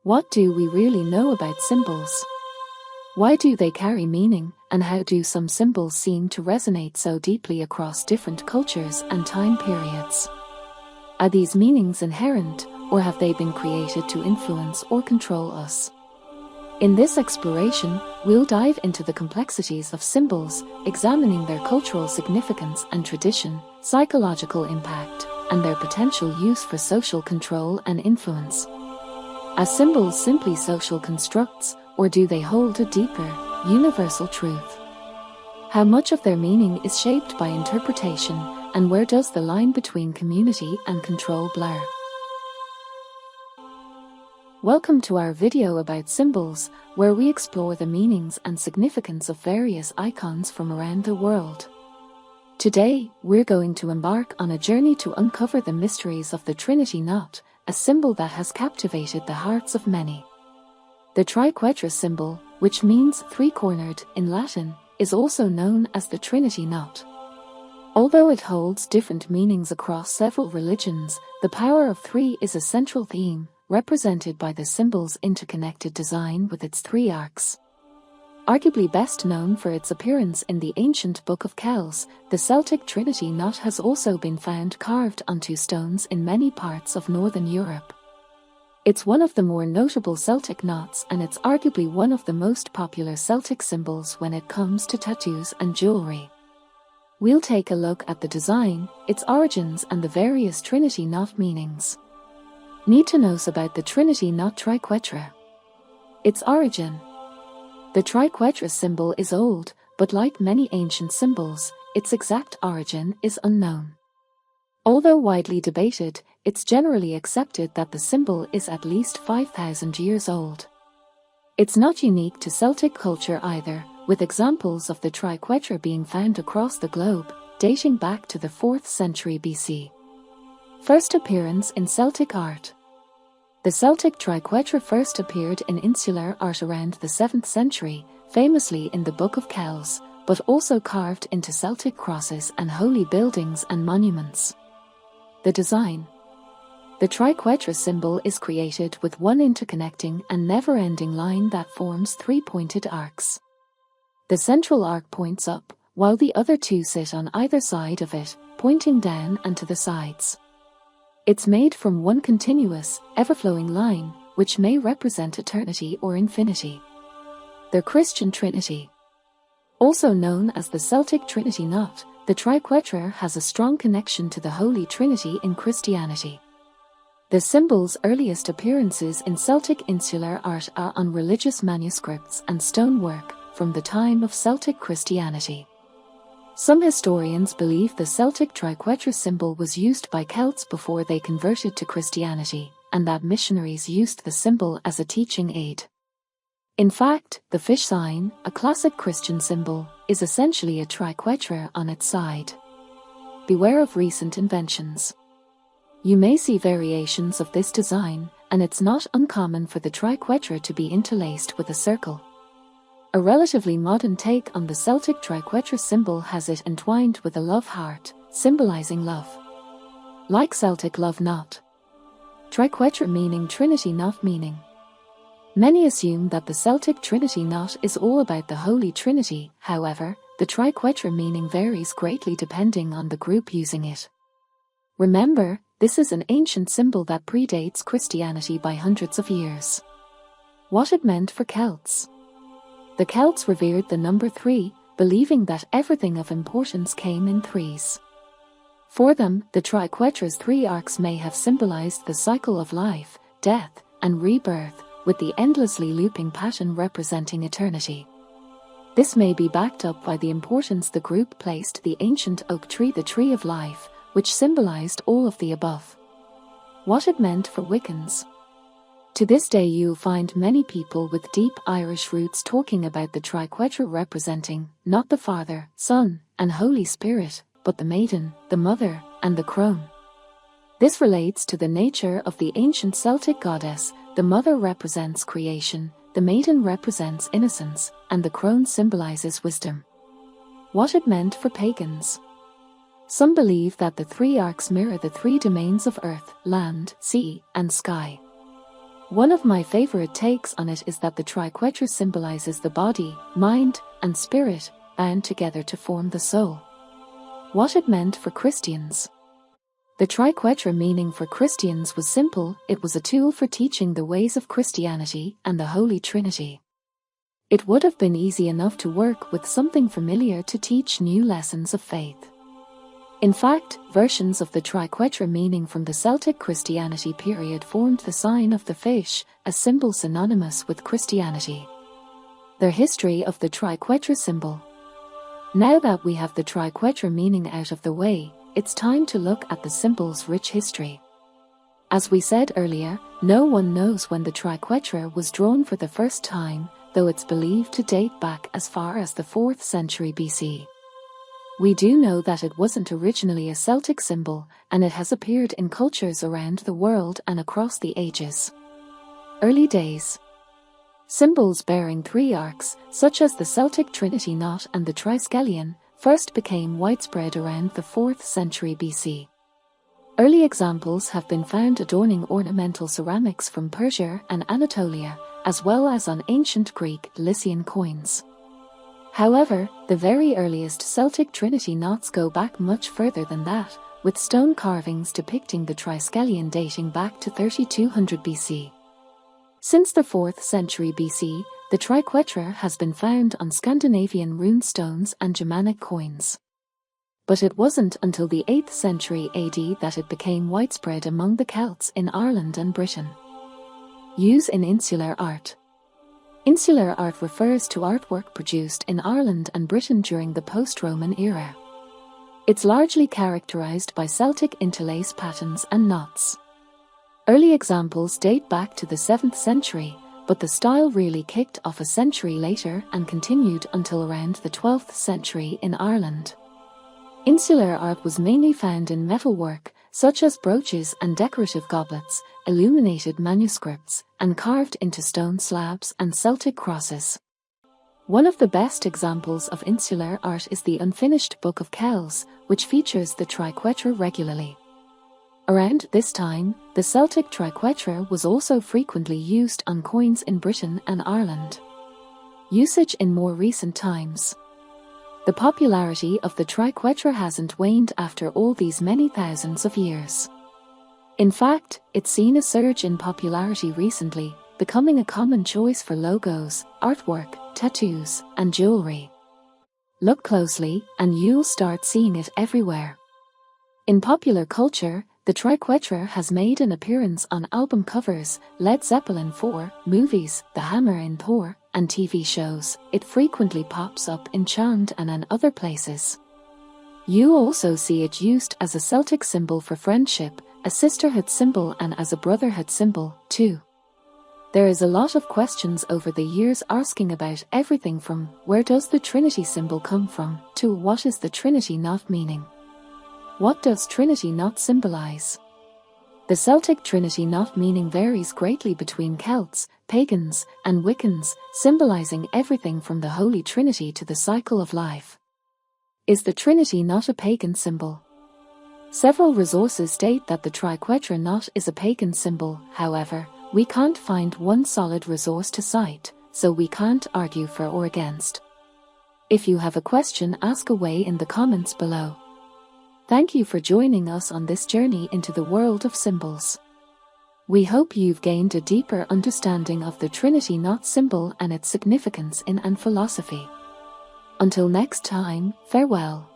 What do we really know about symbols? Why do they carry meaning, and how do some symbols seem to resonate so deeply across different cultures and time periods? Are these meanings inherent, or have they been created to influence or control us? In this exploration, we'll dive into the complexities of symbols, examining their cultural significance and tradition, psychological impact, and their potential use for social control and influence. Are symbols simply social constructs, or do they hold a deeper, universal truth? How much of their meaning is shaped by interpretation, and where does the line between community and control blur? Welcome to our video about symbols, where we explore the meanings and significance of various icons from around the world. Today, we're going to embark on a journey to uncover the mysteries of the Trinity Knot, a symbol that has captivated the hearts of many. The Triquetra symbol, which means three-cornered in Latin, is also known as the Trinity Knot. Although it holds different meanings across several religions, the power of three is a central theme, represented by the symbol's interconnected design with its three arcs. Arguably best known for its appearance in the ancient Book of Kells, the Celtic Trinity Knot has also been found carved onto stones in many parts of Northern Europe. It's one of the more notable Celtic knots, and it's arguably one of the most popular Celtic symbols when it comes to tattoos and jewelry. We'll take a look at the design, its origins, and the various Trinity Knot meanings. Need to know about the Trinity Knot Triquetra. Its origin. The Triquetra symbol is old, but like many ancient symbols, its exact origin is unknown. Although widely debated, it's generally accepted that the symbol is at least 5,000 years old. It's not unique to Celtic culture either, with examples of the Triquetra being found across the globe, dating back to the 4th century BC. First appearance in Celtic art. The Celtic Triquetra first appeared in insular art around the 7th century, famously in the Book of Kells, but also carved into Celtic crosses and holy buildings and monuments. The design. The Triquetra symbol is created with one interconnecting and never-ending line that forms three pointed arcs. The central arc points up, while the other two sit on either side of it, pointing down and to the sides. It's made from one continuous, ever-flowing line, which may represent eternity or infinity. The Christian Trinity. Also known as the Celtic Trinity Knot, the Triquetra has a strong connection to the Holy Trinity in Christianity. The symbol's earliest appearances in Celtic insular art are on religious manuscripts and stonework from the time of Celtic Christianity. Some historians believe the Celtic Triquetra symbol was used by Celts before they converted to Christianity, and that missionaries used the symbol as a teaching aid. In fact, the fish sign, a classic Christian symbol, is essentially a triquetra on its side. Beware of recent inventions. You may see variations of this design, and it's not uncommon for the triquetra to be interlaced with a circle. A relatively modern take on the Celtic Triquetra symbol has it entwined with a love heart, symbolizing love. Like Celtic love knot. Triquetra meaning Trinity Knot meaning. Many assume that the Celtic Trinity Knot is all about the Holy Trinity, however, the Triquetra meaning varies greatly depending on the group using it. Remember, this is an ancient symbol that predates Christianity by hundreds of years. What it meant for Celts. The Celts revered the number 3, believing that everything of importance came in threes. For them, the Triquetra's three arcs may have symbolized the cycle of life, death, and rebirth, with the endlessly looping pattern representing eternity. This may be backed up by the importance the group placed the ancient oak tree, the tree of life, which symbolized all of the above. What it meant for Wiccans. To this day you'll find many people with deep Irish roots talking about the Triquetra representing, not the Father, Son, and Holy Spirit, but the Maiden, the Mother, and the Crone. This relates to the nature of the ancient Celtic goddess. The Mother represents creation, the Maiden represents innocence, and the Crone symbolizes wisdom. What it meant for pagans. Some believe that the three arcs mirror the three domains of earth, land, sea, and sky. One of my favorite takes on it is that the triquetra symbolizes the body, mind, and spirit, bound together to form the soul. What it meant for Christians. The triquetra meaning for Christians was simple: it was a tool for teaching the ways of Christianity and the Holy Trinity. It would have been easy enough to work with something familiar to teach new lessons of faith. In fact, versions of the triquetra meaning from the Celtic Christianity period formed the sign of the fish, a symbol synonymous with Christianity. The history of the triquetra symbol. Now that we have the triquetra meaning out of the way, it's time to look at the symbol's rich history. As we said earlier, no one knows when the triquetra was drawn for the first time, though it's believed to date back as far as the 4th century BC. We do know that it wasn't originally a Celtic symbol, and it has appeared in cultures around the world and across the ages. Early days. Symbols bearing 3 arcs, such as the Celtic Trinity Knot and the triskelion, first became widespread around the 4th century BC. Early examples have been found adorning ornamental ceramics from Persia and Anatolia, as well as on ancient Greek Lycian coins. However, the very earliest Celtic Trinity knots go back much further than that, with stone carvings depicting the triskelion dating back to 3200 BC. Since the 4th century BC, the triquetra has been found on Scandinavian rune stones and Germanic coins. But it wasn't until the 8th century AD that it became widespread among the Celts in Ireland and Britain. Use in insular art. Insular art refers to artwork produced in Ireland and Britain during the post-Roman era. It's largely characterized by Celtic interlace patterns and knots. Early examples date back to the 7th century, but the style really kicked off a century later and continued until around the 12th century in Ireland. Insular art was mainly found in metalwork, such as brooches and decorative goblets, illuminated manuscripts, and carved into stone slabs and Celtic crosses. One of the best examples of insular art is the unfinished Book of Kells, which features the triquetra regularly. Around this time, the Celtic triquetra was also frequently used on coins in Britain and Ireland. Usage in more recent times. The popularity of the triquetra hasn't waned after all these many thousands of years. In fact, it's seen a surge in popularity recently, becoming a common choice for logos, artwork, tattoos, and jewelry. Look closely, and you'll start seeing it everywhere. In popular culture, the triquetra has made an appearance on album covers, Led Zeppelin 4, movies, The Hammer in Thor, and TV shows. It frequently pops up in chant and other places. You also see it used as a Celtic symbol for friendship, a sisterhood symbol, and as a brotherhood symbol, too. There is a lot of questions over the years asking about everything from where does the Trinity symbol come from to what is the Trinity knot meaning. What does Trinity knot symbolize? The Celtic Trinity knot meaning varies greatly between Celts, pagans, and Wiccans, symbolizing everything from the Holy Trinity to the cycle of life. Is the Trinity knot a pagan symbol? Several resources state that the triquetra knot is a pagan symbol. However, we can't find one solid resource to cite, so we can't argue for or against. If you have a question, ask away in the comments below. Thank you for joining us on this journey into the world of symbols. We hope you've gained a deeper understanding of the Trinity knot symbol and its significance in and philosophy. Until next time, farewell.